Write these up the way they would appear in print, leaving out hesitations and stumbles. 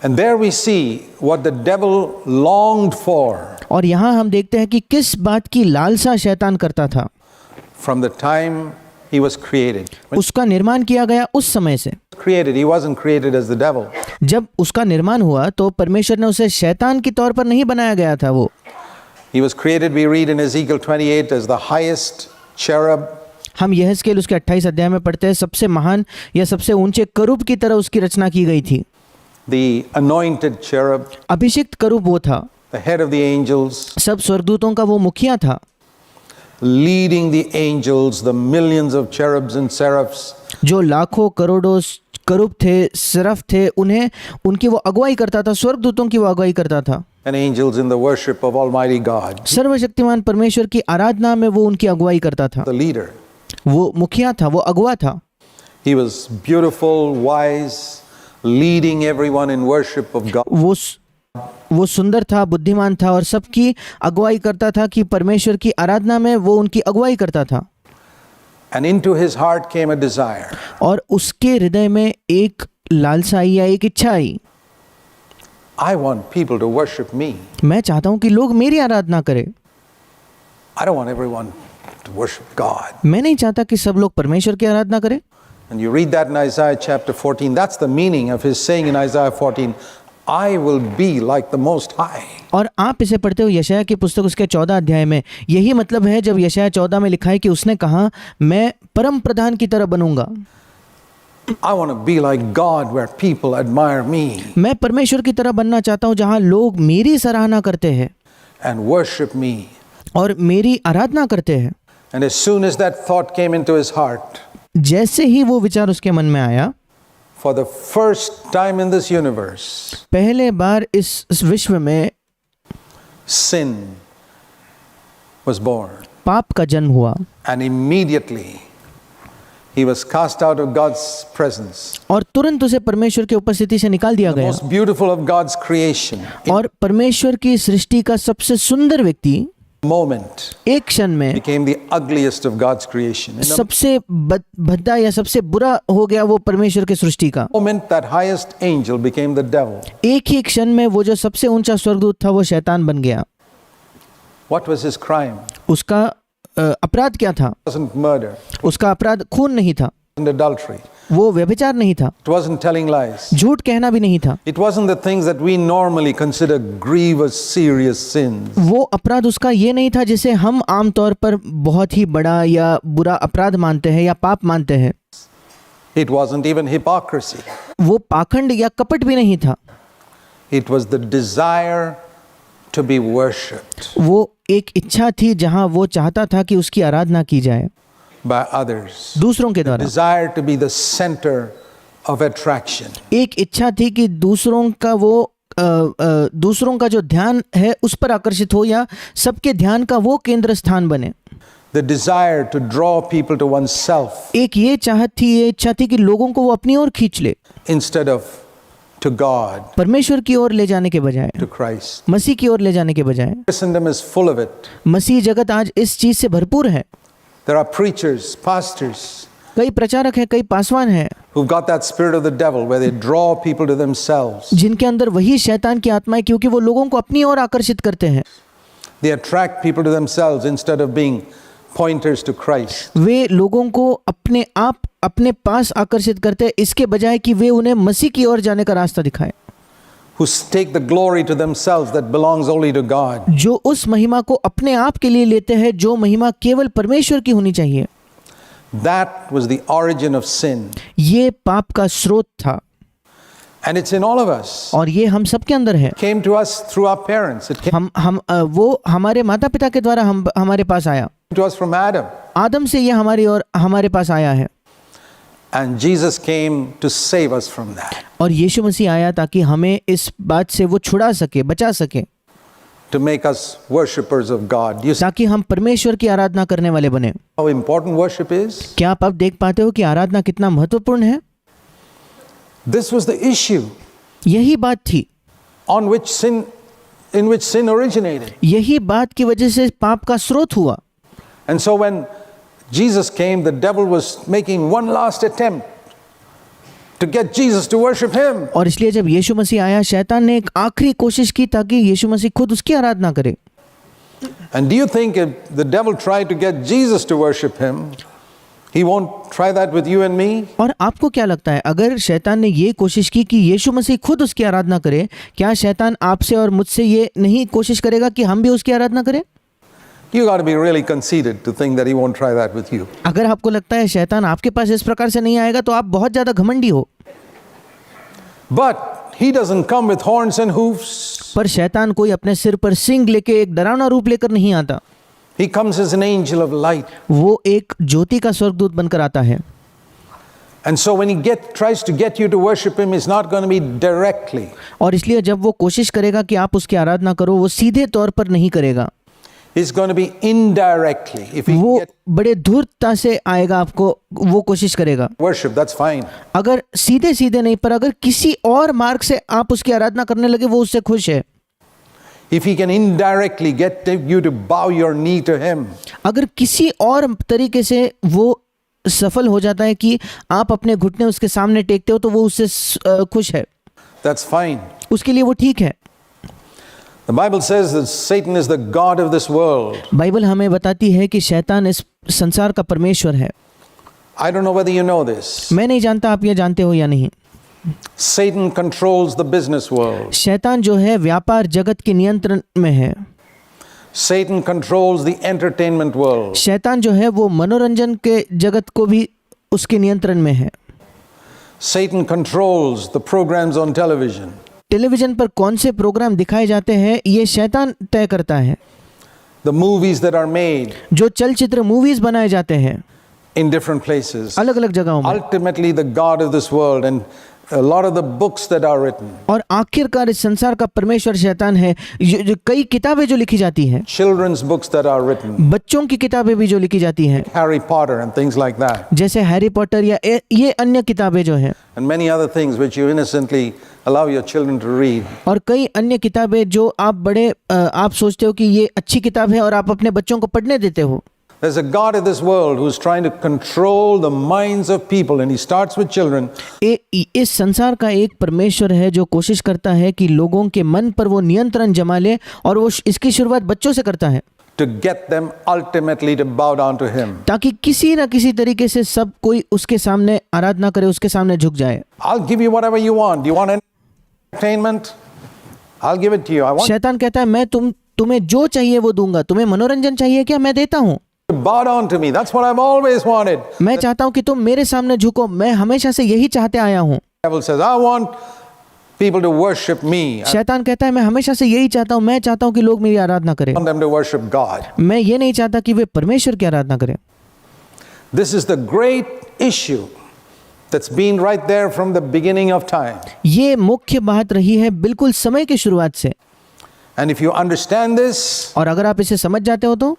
And there we see what the devil longed for और यहाँ हम देखते हैं कि किस बात की लालसा शैतान करता था from the time he was created. When उसका निर्माण किया गया उस समय से। he was created, he wasn't created as the devil. जब उसका निर्माण हुआ तो परमेश्वर ने उसे शैतान के तौर पर नहीं बनाया गया था। वो He was created, we read in Ezekiel 28, as the highest cherub. हम यहेजकेल उसके 28 अध्याय में पढ़ते हैं, सबसे महान या सबसे ऊंचे करूब की तरह उसकी रचना की गई थी। The anointed cherub, अभिषिक्त करूब वो था, the head of the angels, सब स्वर्गदूतों का वो मुखिया था, leading the angels, the millions of cherubs and seraphs, जो लाखों करोड़ों करूब थे, सरफ थे, उन्हें उनकी वो अगुवाई करता था, स्वर्गदूतों की वो अगुवाई करता था। and angels in the worship of Almighty God, सर्वशक्तिमान परमेश्वर की आराधना में वो उनकी अगुवाई करता था। the leader. वो मुखिया था, वो अगुवा था। He was beautiful, wise, leading everyone in worship of God. वो सुंदर था, बुद्धिमान था और सबकी अगुवाई करता था कि परमेश्वर की आराधना में वो उनकी अगुवाई करता था। And into his heart came a desire. और उसके हृदय में एक लालसा आई या एक इच्छा आई, I want people to worship me. मैं चाहता हूं कि लोग मेरी आराधना करें। I don't want everyone to worship God. मैं नहीं चाहता कि सब लोग परमेश्वर की आराधना करें। And you read that in Isaiah chapter 14. That's the meaning of his saying in Isaiah 14, I will be like the Most High. और आप इसे पढ़ते हो यशायाह की पुस्तक उसके 14 अध्याय में, यही मतलब है जब यशायाह 14 में लिखा है कि उसने कहा मैं परम प्रधान की तरह बनूंगा। I want to be like God where people admire me मैं परमेश्वर की तरह बनना चाहता हूं जहां लोग मेरी सराहना करते हैं and worship me. और मेरी आराधना करते हैं। And as soon as that thought came into his heart, जैसे ही वो विचार उसके मन में आया, for the first time in this universe, पहले बार इस विश्व में sin was born. पाप का जन्म हुआ And immediately he was cast out of God's presence. और तुरंत उसे परमेश्वर की उपस्थिति से निकाल दिया The गया। most beautiful of God's creation. और परमेश्वर की सृष्टि का सबसे सुंदर व्यक्ति Moment एक क्षण में became the ugliest of God's creation. In a सबसे भद्दा या सबसे बुरा हो गया वो परमेश्वर की सृष्टि का। moment, that highest angel became the devil. एक ही क्षण में वो जो सबसे ऊंचा स्वर्गदूत था वो शैतान बन गया। What was his crime? उसका अपराध क्या था? It wasn't murder. उसका अपराध खून नहीं था, It wasn't adultery. वो व्यभिचार नहीं था, It wasn't telling lies. झूठ कहना भी नहीं था। It wasn't the things that we normally consider grievous, serious sins. वो अपराध उसका ये नहीं था जिसे हम आमतौर पर बहुत ही बड़ा या बुरा अपराध मानते हैं या पाप मानते हैं। It wasn't even hypocrisy. वो पाखंड या कपट भी नहीं था। It was the desire to be worshipped वो एक इच्छा थी जहां वो चाहता था कि उसकी आराधना की जाए by others. दूसरों के द्वारा। Desire to be the center of attraction. एक इच्छा थी कि दूसरों का जो ध्यान है उस पर आकर्षित हो या सबके ध्यान का वो केंद्र स्थान बने। The desire to draw people to oneself एक ये इच्छा थी कि लोगों को वो अपनी ओर खींच ले, instead of to God, परमेश्वर की ओर ले जाने के बजाय, to Christ. मसीह की ओर ले जाने के बजाय। Christendom is full of it. मसीह जगत आज इस चीज से भरपूर है। There are preachers, pastors कई प्रचारक हैं, कई पासवान हैं who've got that spirit of the devil where they draw people to themselves. जिनके अंदर वही शैतान की आत्मा है, क्योंकि वो लोगों को अपनी ओर आकर्षित करते हैं। They attract people to themselves instead of being pointers to Christ. वे लोगों को अपने आप अपने पास आकर्षित करते हैं, इसके बजाय कि वे उन्हें मसीह की ओर जाने का रास्ता दिखाएं। Who take the glory to themselves that belongs only to God. जो उस महिमा को अपने आप के लिए लेते हैं जो महिमा केवल परमेश्वर की होनी चाहिए। That was the origin of sin. ये पाप का स्रोत था And it's in all of us. और ये हम सबके अंदर है। It came to us through our parents. It came वो हमारे माता पिता के द्वारा हमारे पास आया। to us from Adam. आदम से ये हमारे पास आया है। And Jesus came to save us from that. और यीशु मसीह आया ताकि हमें इस बात से वो छुड़ा सके, बचा सके, To make us worshippers of God. You see ताकि हम परमेश्वर की आराधना करने वाले बने। how important worship is? क्या आप अब देख पाते हो कि आराधना कितना महत्वपूर्ण है? This was the issue यही बात थी, in which sin originated. यही बात की वजह से पाप का स्रोत हुआ। And so when Jesus came, the devil was making one last attempt to get Jesus to worship him. और इसलिए जब यीशु मसीह आया, शैतान ने एक आखिरी कोशिश की ताकि यीशु मसीह खुद उसकी आराधना करे। And do you think if the devil tried to get Jesus to worship him, he won't try that with you and me? और आपको क्या लगता है, अगर शैतान ने ये कोशिश की कि यीशु मसीह खुद उसकी आराधना करे, क्या शैतान आपसे और मुझसे ये नहीं कोशिश करेगा कि हम भी उसकी आराधना करें? You got to be really conceited to think that he won't try that with you. अगर आपको लगता है शैतान आपके पास इस प्रकार से नहीं आएगा तो आप बहुत ज़्यादा घमंडी हो। But he doesn't come with horns and hoofs. पर शैतान कोई अपने सिर पर सींग लेके एक डरावना रूप लेकर नहीं आता। He comes as an angel of light. वो एक ज्योति का स्वर्गदूत बनकर आता है। And so when he tries to get you to worship him, it's not going to be directly. और इसलिए जब वो कोशिश करेगा कि आप उसकी आराधना करो, वो सीधे तौर पर नहीं करेगा, It's going to be indirectly. If he वो get बड़े धूर्तता से आएगा, आपको वो कोशिश करेगा। worship, that's fine. अगर सीधे सीधे नहीं, पर अगर किसी और मार्ग से आप उसकी आराधना करने लगे, वो उससे खुश है। If he can indirectly get you to bow your knee to him, अगर किसी और तरीके से वो सफल हो जाता है कि आप अपने घुटने उसके सामने टेकते हो, तो वो उससे खुश है, that's fine. उसके लिए वो ठीक है। The Bible says that Satan is the god of this world. Bible हमें बताती है कि शैतान इस संसार का परमेश्वर है। I don't know whether you know this. मैं नहीं जानता आप ये जानते हो या नहीं। Satan controls the business world. शैतान जो है व्यापार जगत के नियंत्रण में है। Satan controls the entertainment world. शैतान जो है वो मनोरंजन के जगत को भी उसके नियंत्रण में है। Satan controls the programs on television. Television पर कौन से प्रोग्राम दिखाए जाते हैं, ये शैतान तय करता है। The movies that are made जो चलचित्र मूवीज बनाए जाते हैं in different places. अलग अलग जगहों में, Ultimately the god of this world, and a lot of the books that are written. और आखिरकार इस संसार का परमेश्वर शैतान है। जो कई किताबें जो लिखी जाती हैं, Children's books that are written. बच्चों की किताबें भी जो लिखी जाती हैं, Harry Potter and things like that. जैसे हैरी पॉटर या ये अन्य किताबें जो हैं, And many other things which you innocently allow your children to read. और कई अन्य किताबें जो आप सोचते हो कि ये अच्छी किताब है और आप अपने बच्चों को पढ़ने देते हो। There's a God of this world who's trying to control the minds of people, and he starts with children. इस संसार का एक परमेश्वर है जो कोशिश करता है कि लोगों के मन पर वो नियंत्रण जमा ले, और वो इसकी शुरुआत बच्चों से करता है, To get them ultimately to bow down to him. ताकि किसी ना किसी तरीके से सब कोई उसके सामने आराधना करे, उसके सामने झुक जाए। I'll give you whatever you want. Do you want entertainment? I'll give it to you. I want शैतान कहता है मैं तुम्हें जो चाहिए वो दूंगा। तुम्हें मनोरंजन चाहिए क्या? मैं देता हूँ। you to bow down to me. That's what I've always wanted. मैं चाहता हूँ कि तुम मेरे सामने झुको। मैं हमेशा से यही चाहते आया हूँ। The devil says, I want people to worship me. I शैतान कहता है मैं हमेशा से यही चाहता हूँ। मैं चाहता हूँ कि लोग मेरी आराधना करें। want them to worship God. मैं ये नहीं चाहता कि वे परमेश्वर की आराधना करें। This is the great issue that's been right there from the beginning of time. ये मुख्य बात रही है बिल्कुल समय की शुरुआत से। And if you understand this, और अगर आप इसे समझ जाते हो तो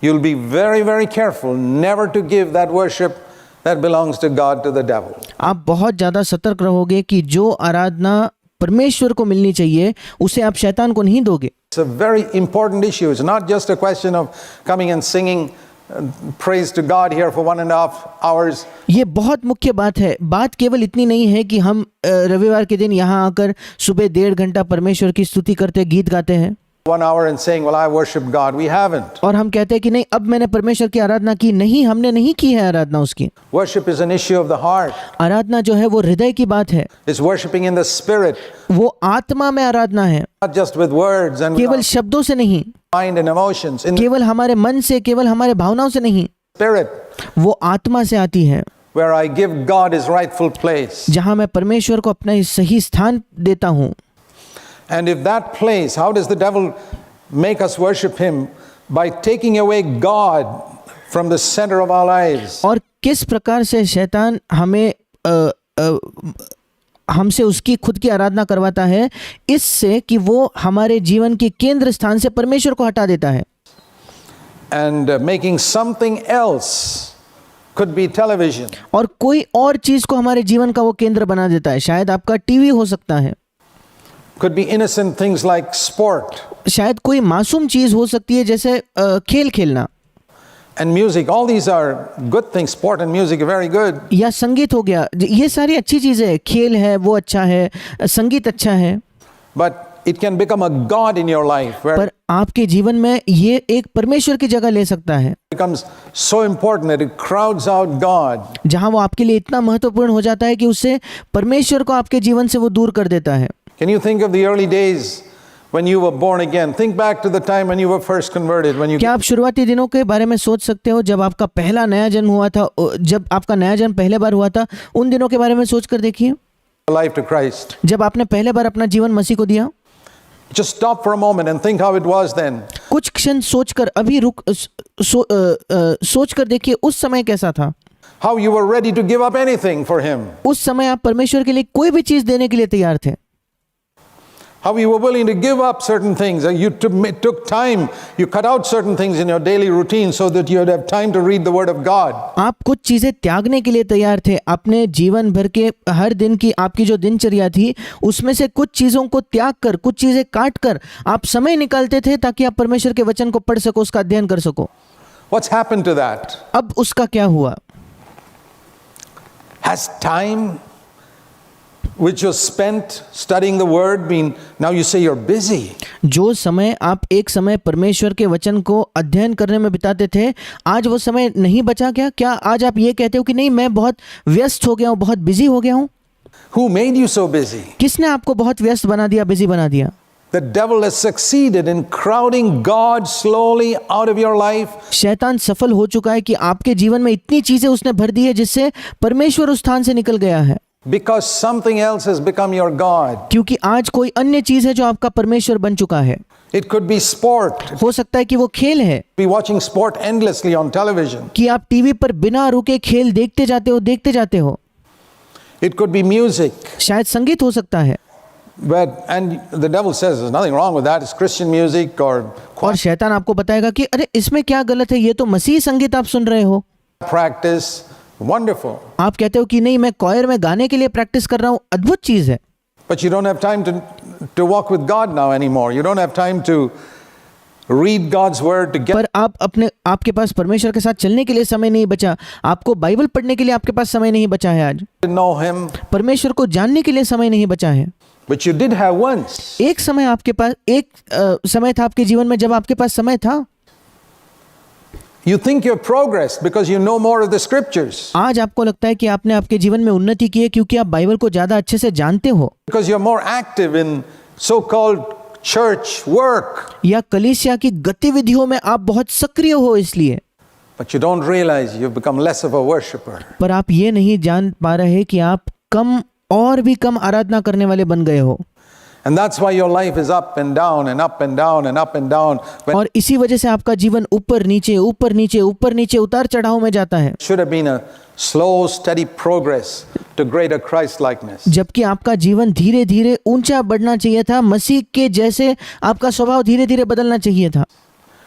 you'll be very, very careful never to give that worship that belongs to God to the devil. आप बहुत ज़्यादा सतर्क रहोगे कि जो आराधना परमेश्वर को मिलनी चाहिए उसे आप शैतान को नहीं दोगे। It's a very important issue. It's not just a question of coming and singing praise to God here for 1.5 hours. ये बहुत मुख्य बात है। बात केवल इतनी नहीं है कि हम रविवार के दिन यहाँ आकर सुबह 1.5 घंटा परमेश्वर की स्तुति करते, गीत गाते हैं 1 hour and saying, well, I worship God. We haven't. और हम कहते हैं कि नहीं, अब मैंने परमेश्वर की आराधना की। नहीं, हमने नहीं की है आराधना उसकी। Worship is an issue of the heart. आराधना जो है वो हृदय की बात है। It's worshiping in the spirit, वो आत्मा में आराधना है, not just with words and केवल with शब्दों से नहीं, our mind and emotions. In the केवल हमारे मन से, केवल हमारे भावनाओं से नहीं, spirit, वो आत्मा से आती है, where I give God his rightful place. जहाँ मैं परमेश्वर को अपना सही स्थान देता हूँ। And if that place, how does the devil make us worship him? By taking away God from the center of our lives. और किस प्रकार से शैतान हमें हमसे उसकी खुद की आराधना करवाता है, इससे कि वो हमारे जीवन के केंद्र स्थान से परमेश्वर को हटा देता है। And making something else, could be television, और कोई और चीज को हमारे जीवन का वो केंद्र बना देता है। शायद आपका टीवी हो सकता है, could be innocent things like sport. शायद कोई मासूम चीज हो सकती है जैसे खेल खेलना। and music, all these are good things. Sport and music are very good. या संगीत हो गया, ये सारी अच्छी चीज़ें हैं, खेल है वो अच्छा है, संगीत अच्छा है, But it can become a god in your life where पर आपके जीवन में ये एक परमेश्वर की जगह ले सकता है, it becomes so important that it crowds out God. जहां वो आपके लिए इतना महत्वपूर्ण हो जाता है कि उससे परमेश्वर को आपके जीवन से वो दूर कर देता है। Can you think of the early days when you were born again? Think back to the time when you were first converted, when you क्या आप शुरुआती दिनों के बारे में सोच सकते हो, जब आपका पहला नया जन्म हुआ था, जब आपका नया जन्म पहले बार हुआ था, उन दिनों के बारे में सोच कर देखिए, gave your life to Christ. जब आपने पहले बार अपना जीवन मसीह को दिया। Just stop for a moment and think how it was then. कुछ क्षण सोचकर अभी सोच कर देखिए उस समय कैसा था। How you were ready to give up anything for Him. उस समय आप परमेश्वर के लिए कोई भी चीज देने के लिए तैयार थे। How you were willing to give up certain things. You took time. You cut out certain things in your daily routine so that you would have time to read the Word of God. आप कुछ चीजें त्यागने के लिए तैयार थे, अपने जीवन भर के हर दिन की आपकी जो दिनचर्या थी उसमें से कुछ चीजों को त्याग कर, कुछ चीजें काट कर आप समय निकालते थे ताकि आप परमेश्वर के वचन को पढ़ सको, उसका अध्ययन कर सको। What's happened to that? अब उसका क्या हुआ? Has time which was spent studying the Word been, now you say you're busy. जो समय आप एक समय परमेश्वर के वचन को अध्ययन करने में बिताते थे, आज वो समय नहीं बचा क्या? क्या आज आप ये कहते हो कि नहीं मैं बहुत व्यस्त हो गया हूँ, बहुत बिजी हो गया हूँ? Who made you so busy? किसने आपको बहुत व्यस्त बना दिया, बिजी बना दिया? The devil has succeeded in crowding God slowly out of your life. शैतान सफल हो चुका है कि आपके जीवन में इतनी चीजें उसने भर दी है जिससे परमेश्वर उस स्थान से निकल गया है, Because something else has become your God. क्योंकि आज कोई अन्य चीज है जो आपका परमेश्वर बन चुका है। It could be sport. हो सकता है कि वो खेल है, Be watching sport endlessly on television. कि आप टीवी पर बिना रुके खेल देखते जाते हो। It could be music. शायद संगीत हो सकता है, And the devil says there's nothing wrong with that. It's Christian music or और शैतान आपको बताएगा कि अरे इसमें क्या गलत है, ये तो मसीह संगीत आप सुन रहे हो। practice. Wonderful. आप कहते हो कि नहीं मैं क्वायर में गाने के लिए प्रैक्टिस कर रहा हूँ, अद्भुत चीज है। But you don't have time to walk with God now anymore. You don't have time to read God's word to get. पर आपके पास परमेश्वर के साथ चलने के लिए समय नहीं बचा, आपको बाइबल पढ़ने के लिए आपके पास समय नहीं बचा है, आज To know Him, परमेश्वर को जानने के लिए समय नहीं बचा है। which you did have once. एक समय आपके पास समय था आपके जीवन में जब आपके पास समय था। You think you've progressed because you know more of the scriptures. आज आपको लगता है कि आपने आपके जीवन में उन्नति की है क्योंकि आप बाइबल को ज्यादा अच्छे से जानते हो, Because you're more active in so-called church work. या कलीसिया की गतिविधियों में आप बहुत सक्रिय हो इसलिए। But you don't realize you've become less of a worshiper. पर आप ये नहीं जान पा रहे कि आप कम और भी कम आराधना करने वाले बन गए हो, And that's why your life is up and down and up and down and up and down. When और इसी वजह से आपका जीवन ऊपर नीचे ऊपर नीचे ऊपर नीचे उतार चढ़ाव में जाता है, it should have been a slow, steady progress to greater Christ-likeness. जबकि आपका जीवन धीरे धीरे ऊंचा बढ़ना चाहिए था, मसीह के जैसे आपका स्वभाव धीरे धीरे बदलना चाहिए था।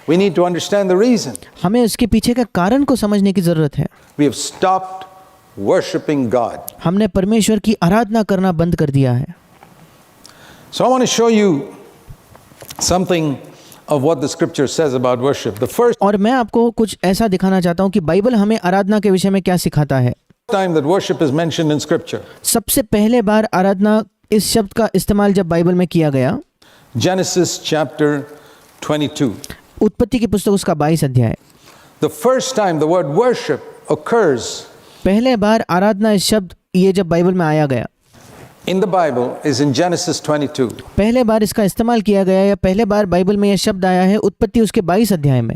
We need to understand the reason. हमें उसके पीछे का कारण को समझने की जरूरत है। We have stopped worshiping God. हमने परमेश्वर की आराधना करना बंद कर दिया है। So I want to show you something of what the scripture says about worship. The first और मैं आपको कुछ ऐसा दिखाना चाहता हूँ कि बाइबल हमें आराधना के विषय में क्या सिखाता है। time that worship is mentioned in scripture, सबसे पहले बार आराधना इस शब्द का इस्तेमाल जब बाइबल में किया गया, Genesis chapter 22. उत्पत्ति की पुस्तक उसका 22 अध्याय। The first time the word worship occurs पहले बार आराधना इस शब्द ये जब बाइबल में आया गया, in the Bible is in Genesis 22. पहले बार इसका इस्तेमाल किया गया या पहले बार बाइबल में यह शब्द आया है उत्पत्ति उसके 22 अध्याय में।